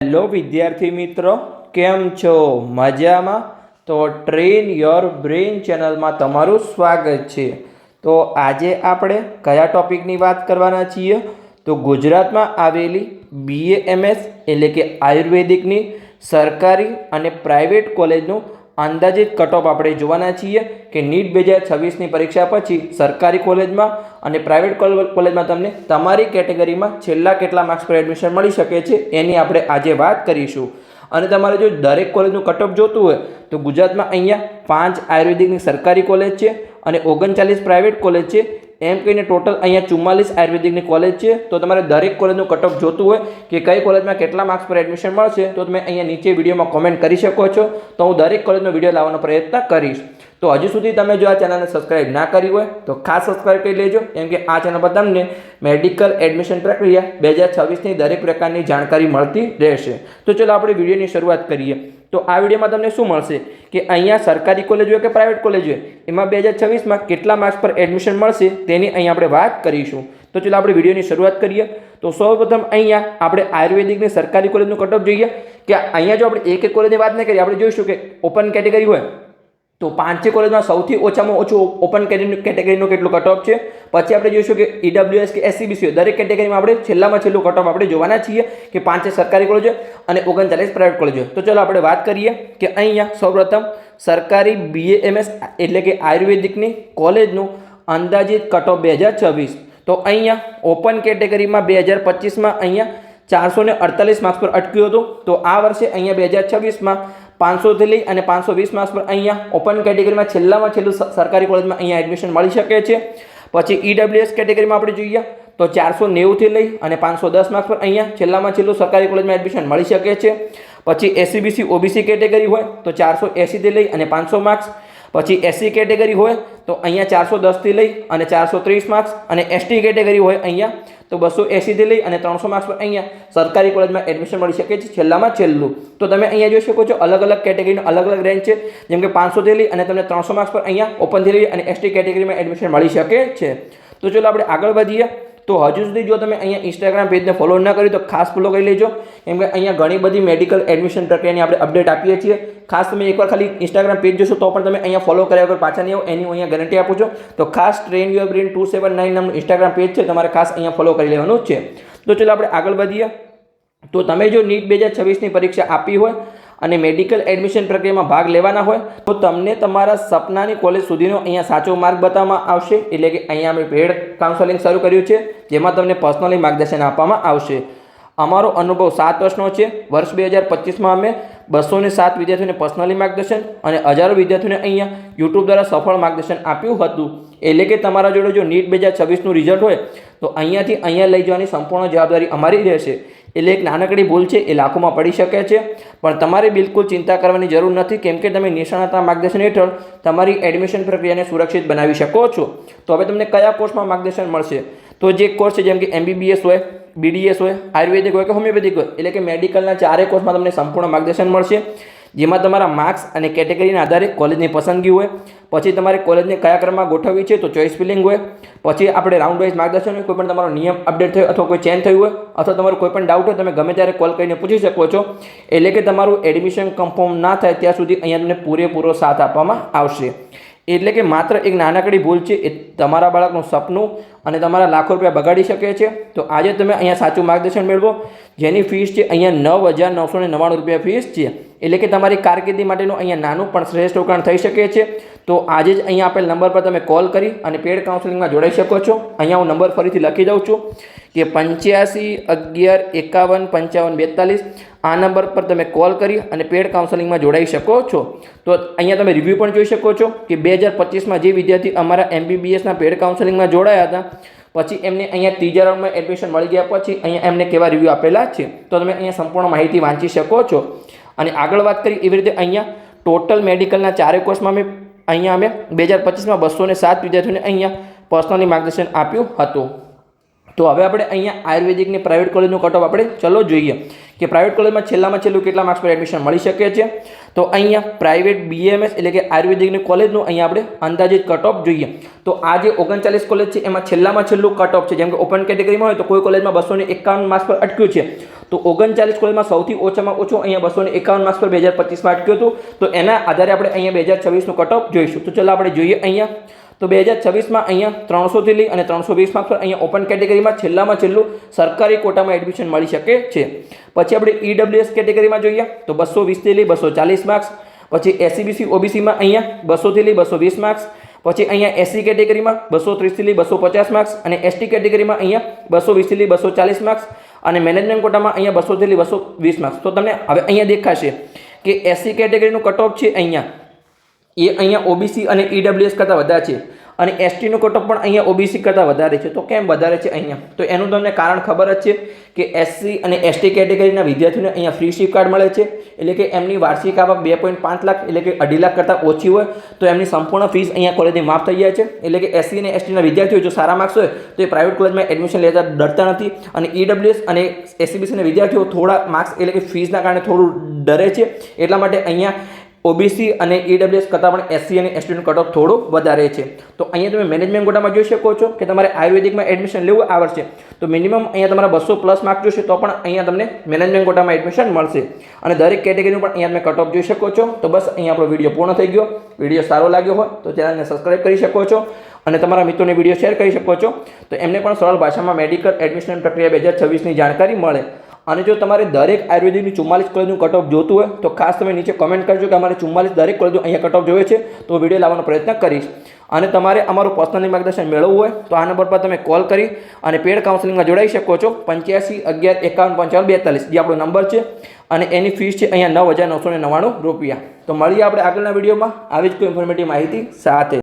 Hello વિદ્યાર્થી મિત્રો, કેમ છો? મજામાં? તો ટ્રેન યોર બ્રેઇન ચેનલમાં તમારું સ્વાગત છે. તો આજે આપણે કયા ટોપિકની વાત કરવાના છીએ? તો ગુજરાતમાં આવેલી BAMS એટલે કે આયુર્વેદિકની સરકારી અને પ્રાઇવેટ કોલેજનું અંદાજિત કટ ઓફ આપણે જોવાના છીએ કે નીટ 2026ની પરીક્ષા પછી સરકારી કોલેજમાં અને પ્રાઇવેટ કોલેજમાં તમને તમારી કેટેગરીમાં છેલ્લા કેટલા માર્ક્સ પર એડમિશન મળી શકે છે એની આપણે આજે વાત કરીશું. અને તમારે જો દરેક કોલેજનું કટ ઓફ જોતું હોય તો ગુજરાતમાં અહીંયા 5 આયુર્વેદિકની સરકારી કોલેજ છે અને 39 પ્રાઇવેટ કોલેજ છે. એમ કહીને ટોટલ અહીંયા 44 આયુર્વેદિકની કોલેજ છે. તો તમારે દરેક કોલેજનું કટ ઓફ જોતું હોય કે કઈ કોલેજમાં કેટલા માર્ક્સ પર એડમિશન મળશે તો તમે અહીંયા નીચે વિડીયોમાં કોમેન્ટ કરી શકો છો. તો હું દરેક કોલેજનો વિડીયો લાવવાનો પ્રયત્ન કરીશ. તો હજુ સુધી તમે જો આ ચેનલને સબસ્ક્રાઇબ ના કરી હોય તો ખાસ સબસ્ક્રાઇબ કરી લેજો, કેમ કે આ ચેનલ પર તમને મેડિકલ એડમિશન પ્રક્રિયા 2026ની દરેક પ્રકારની જાણકારી મળતી રહેશે. તો ચલો આપણે વિડીયોની શરૂઆત કરીએ. તો આ વિડીયોમાં તમને શું મળશે કે અહીંયા સરકારી કોલેજ હોય કે પ્રાઇવેટ કોલેજ હોય એમાં 2026માં કેટલા માર્ક્સ પર એડમિશન મળશે તેની અહીંયા આપણે વાત કરીશું. તો ચલો આપણે વિડીયોની શરૂઆત કરીએ. તો સૌપ્રથમ અહીંયા આપણે આયુર્વેદિકની સરકારી કોલેજનું કટ ઓફ જોઈએ કે અહીંયા જો આપણે એક કોલેજની વાત નહીં કરીએ, આપણે જોઈશું કે ઓપન કેટેગરી હોય તો 5 કોલેજમાં સૌથી ઓછામાં ઓછું ઓપન કેટેગરીનું કેટલું કટ ઓફ છે. પછી આપણે જોઈશું કે EWS કે SCBC હોય, દરેક કેટેગરીમાં આપણે છેલ્લામાં છેલ્લું કટ ઓફ આપણે જોવાના છીએ કે 5 સરકારી કોલેજ અને 39 પ્રાઇવેટ કોલેજ. તો ચલો આપણે વાત કરીએ કે અહીંયા સૌપ્રથમ સરકારી BAMS એટલે કે આયુર્વેદિકની કોલેજનું અંદાજિત કટ ઓફ 2026. તો અહીંયા ઓપન કેટેગરીમાં 2025માં અહીંયા 448 માર્ક્સ પર અટક્યું હતું. તો આ વર્ષે અહીંયા 2026માં 500થી લઈ અને 520 માર્ક્સ પર અહીંયા ઓપન કેટેગરીમાં છેલ્લામાં છેલ્લું સરકારી કોલેજમાં અહીંયા એડમિશન મળી શકે છે. પછી EWS કેટેગરીમાં આપણે જોઈએ તો 490થી લઈ અને 510 માર્ક્સ પર અહીંયા છેલ્લામાં છેલ્લું સરકારી કોલેજમાં એડમિશન મળી શકે છે. પછી SCBC OBC કેટેગરી હોય તો 480થી લઈ અને 500 માર્ક્સ. પછી SC કેટેગરી હોય તો અહીંયા 410થી લઈ અને 430 માર્ક્સ અને ST કેટેગરી હોય અહીંયા તો 280થી લઈ અને 300 માર્ક્સ પર અહીંયા સરકારી કોલેજમાં એડમિશન મળી શકે છે છેલ્લામાં છેલ્લું. તો તમે અહીંયા જોઈ શકો છો અલગ અલગ કેટેગરીનો અલગ અલગ રેન્જ છે, જેમ કે 500થી લઈ અને તમને 300 માર્ક્સ પર અહીંયા ઓપનથી લઈ અને ST કેટેગરીમાં એડમિશન મળી શકે છે. તો ચલો આપણે આગળ વધીએ. તો હજુ સુધી જો તમે અહીંયા ઇન્સ્ટાગ્રામ પેજને ફોલો ન કર્યું તો ખાસ ફોલો કરી લેજો, કેમ કે અહીંયા ઘણી બધી મેડિકલ એડમિશન પ્રક્રિયાની આપણે અપડેટ આપીએ છીએ. ખાસ તમે એકવાર ખાલી ઇન્સ્ટાગ્રામ પેજ જોશો તો પણ તમે અહીંયા ફોલો કર્યા વગર પાછા નહીં આવો, એની હું અહીંયા ગેરંટી આપું છું. તો ખાસ ટ્રેન યોર બ્રેઇન 279 નામનું ઇન્સ્ટાગ્રામ પેજ છે, તમારે ખાસ અહીંયા ફોલો કરી લેવાનું છે. તો ચલો આપણે આગળ વધીએ. તો તમે જો નીટ 2026ની પરીક્ષા આપી હોય અને મેડિકલ એડમિશન પ્રક્રિયામાં ભાગ લેવાના હોય તો તમને તમારા સપનાની કોલેજ સુધીનો અહીંયા સાચો માર્ગ બતાવવામાં આવશે. એટલે કે અહીંયા અમે પેડ કાઉન્સેલિંગ શરૂ કર્યું છે, જેમાં તમને પર્સનલી માર્ગદર્શન આપવામાં આવશે. અમારો અનુભવ 7 વર્ષનો છે. વર્ષ 2025માં અમે 207 વિદ્યાર્થીઓને પર્સનલી માર્ગદર્શન અને હજારો વિદ્યાર્થીઓને અહીંયા યુટ્યુબ દ્વારા સફળ માર્ગદર્શન આપ્યું હતું. એટલે કે તમારા જોડે જો નીટ 2026નું રિઝલ્ટ હોય તો અહીંયાથી અહીંયા લઈ જવાની સંપૂર્ણ જવાબદારી અમારી રહેશે. એટલે એક નાનકડી ભૂલ છે એ લાખોમાં પડી શકે છે, પણ તમારે બિલકુલ ચિંતા કરવાની જરૂર નથી, કેમ કે તમે નિષ્ણાતના માર્ગદર્શન હેઠળ તમારી એડમિશન પ્રક્રિયાને સુરક્ષિત બનાવી શકો છો. તો હવે તમને કયા કોર્સમાં માર્ગદર્શન મળશે? તો જે કોર્સ છે જેમ કે MBBS હોય, BDS હોય, આયુર્વેદિક હોય કે હોમિયોપેથિક હોય, એટલે કે મેડિકલના 4 કોર્સમાં તમને સંપૂર્ણ માર્ગદર્શન મળશે, જેમાં તમારા માર્ક્સ અને કેટેગરીના આધારે કોલેજની પસંદગી હોય. પછી તમારે કોલેજને કયા ક્રમમાં ગોઠવવી છે તો ચોઇસ ફિલિંગ હોય. પછી આપણે રાઉન્ડ વાઇઝ માર્ગદર્શન હોય, કોઈ પણ તમારો નિયમ અપડેટ થયો અથવા કોઈ ચેન્જ થયું હોય અથવા તમારો કોઈ પણ ડાઉટ હોય તમે ગમે ત્યારે કોલ કરીને પૂછી શકો છો. એટલે કે તમારું એડમિશન કન્ફર્મ ના થાય ત્યાં સુધી અહીંયા તમને પૂરેપૂરો સાથ આપવામાં આવશે. એટલે કે માત્ર એક નાનકડી ભૂલ છે એ તમારા બાળકનું સપનું અને તમારા લાખો રૂપિયા બગાડી શકે છે. તો આજે તમે અહીંયા સાચું માર્ગદર્શન મેળવો, જેની ફીસ છે અહીંયા 9,999 રૂપિયા ફીસ છે. એટલે કે તમારી કારકિર્દી માટેનું અહીંયા નાનું પણ શ્રેષ્ઠ રોકાણ થઈ શકે છે. તો આજે જ અહીંયા આપેલ નંબર પર તમે કોલ કરી અને પેડ કાઉન્સેલિંગમાં જોડાઈ શકો છો. અહીંયા હું નંબર ફરીથી લખી દઉં છું કે 85 11 51 55 42. આ નંબર પર તમે કોલ કરી અને પેડ કાઉન્સેલિંગમાં જોડાઈ શકો છો. તો અહીંયા તમે રિવ્યૂ પણ જોઈ શકો છો કે 2025માં જે વિદ્યાર્થી અમારા MBBSના પેડ કાઉન્સેલિંગમાં જોડાયા હતા પછી એમને અહીંયા 3જા રાઉન્ડમાં એડમિશન મળી ગયા પછી અહીંયા એમને કેવા રિવ્યૂ આપેલા છે તો તમે અહીંયા સંપૂર્ણ માહિતી વાંચી શકો છો. અને આગળ વાત કરી એવી રીતે અહીંયા ટોટલ મેડિકલના 4 કોર્સમાં અમે 2025માં 207 વિદ્યાર્થીઓને અહીંયા પર્સનલી માર્ગદર્શન આપ્યું હતું. તો હવે આપણે અહીંયા આયુર્વેદિકની પ્રાઇવેટ કોલેજનું કટ ઓફ આપણે ચલો જોઈએ કે પ્રાઇવેટ કોલેજમાં છેલ્લામાં છેલ્લું કેટલા માર્ક્સ પર એડમિશન મળી શકે છે. તો અહીંયા પ્રાઇવેટ BAMS એટલે કે આયુર્વેદિકની કોલેજનું અહીંયા આપણે અંદાજિત કટ ઓફ જોઈએ. તો આ જે 39 કોલેજ છે એમાં છેલ્લામાં છેલ્લું કટ ઓફ છે. જેમ કે ઓપન કેટેગરીમાં હોય તો કોઈ કોલેજમાં 251 માર્ક્સ પર અટક્યું છે, તો 39 કોલેજમાં સૌથી ઓછામાં ઓછું અહીંયા 251 માર્ક્સ પર 2025માં અટક્યું હતું. તો એના આધારે આપણે અહીંયા 2026નું કટ ઓફ જોઈશું. તો ચાલો આપણે જોઈએ અહીંયા. તો 2026માં અહીંયા 300 થી લઈ અને 320 માર્ક્સ પર અહીંયા ઓપન કેટેગરીમાં છેલ્લામાં છેલ્લું સરકારી કોટામાં એડમિશન મળી શકે છે. પછી આપણે EWS કેટેગરીમાં જોઈએ તો 220 થી લઈ 240 માર્ક્સ. પછી SCBC OBCમાં અહીંયા 200 થી લઈ 220 માર્ક્સ. પછી અહીંયા SC કેટેગરીમાં 230 થી લઈ 250 માર્ક્સ અને ST કેટેગરીમાં અહીંયા 220 થી લઈ 240 માર્ક્સ અને મેનેજમેન્ટ કોટામાં અહીંયા 200 થી લઈ 220 માર્ક્સ. તો તમને હવે અહીંયા દેખાશે કે SC કેટેગરીનું કટ ઓફ છે અહીંયા OBC અને EWS કરતાં વધારે છે અને STનું કટ ઓફ પણ અહીંયા OBC કરતાં વધારે છે. તો કેમ વધારે છે અહીંયા? તો એનું તમને કારણ ખબર જ છે કે SC અને ST કેટેગરીના વિદ્યાર્થીઓને અહીંયા ફ્રી શિપ કાર્ડ મળે છે. એટલે કે એમની વાર્ષિક આવક 2.5 લાખ એટલે કે 2.5 લાખ કરતાં ઓછી હોય તો એમની સંપૂર્ણ ફીસ અહીંયા કોલેજની માફ થઈ જાય છે. એટલે કે SC અને STના વિદ્યાર્થીઓ જો સારા માર્ક્સ હોય તો એ પ્રાઇવેટ કોલેજમાં એડમિશન લેતા ડરતા નથી અને EWS અને SCBCના વિદ્યાર્થીઓ થોડા માર્ક્સ એટલે કે ફીસના કારણે થોડું ડરે છે. એટલા માટે અહીંયા OBC અને EWS કરતાં પણ SC અને STનું કટ ઓફ થોડું વધારે છે. તો અહીંયા તમે મેનેજમેન્ટ કોટામાં જોઈ શકો છો કે તમારે આયુર્વેદિકમાં એડમિશન લેવું આ વર્ષે તો મિનિમમ અહીંયા તમારા 200+ માર્ક જોશે તો પણ અહીંયા તમને મેનેજમેન્ટ કોટામાં એડમિશન મળશે અને દરેક કેટેગરીનું પણ અહીંયા તમે કટ ઓફ જોઈ શકો છો. તો બસ અહીંયા આપણો વિડીયો પૂર્ણ થઈ ગયો. વિડીયો સારો લાગ્યો હોય તો ચેનલને સબસ્ક્રાઈબ કરી શકો છો અને તમારા મિત્રોને વિડીયો શેર કરી શકો છો. તો એમને પણ સરળ ભાષામાં મેડિકલ એડમિશન પ્રક્રિયા 2026ની જાણકારી મળે. અને જો તમારે દરેક આયુર્વેદિકની 44 કોલેજનું કટ ઓફ જોતું હોય તો ખાસ તમે નીચે કમેન્ટ કરજો કે અમારે 44 દરેક કોલેજનું અહીંયા કટ ઓફ જોઈએ છે તો વિડીયો લાવવાનો પ્રયત્ન કરીશ. અને તમારે અમારું પર્સનલી માર્ગદર્શન મેળવવું હોય તો આ નંબર પર તમે કોલ કરી અને પેડ કાઉન્સેલિંગમાં જોડાઈ શકો છો. 85 11 51 55 42 જે આપણો નંબર છે અને એની ફીસ છે અહીંયા 9,999 રૂપિયા. તો મળીએ આપણે આગળના વિડીયોમાં આવી જ કોઈ ઇન્ફોર્મેટિવ માહિતી સાથે.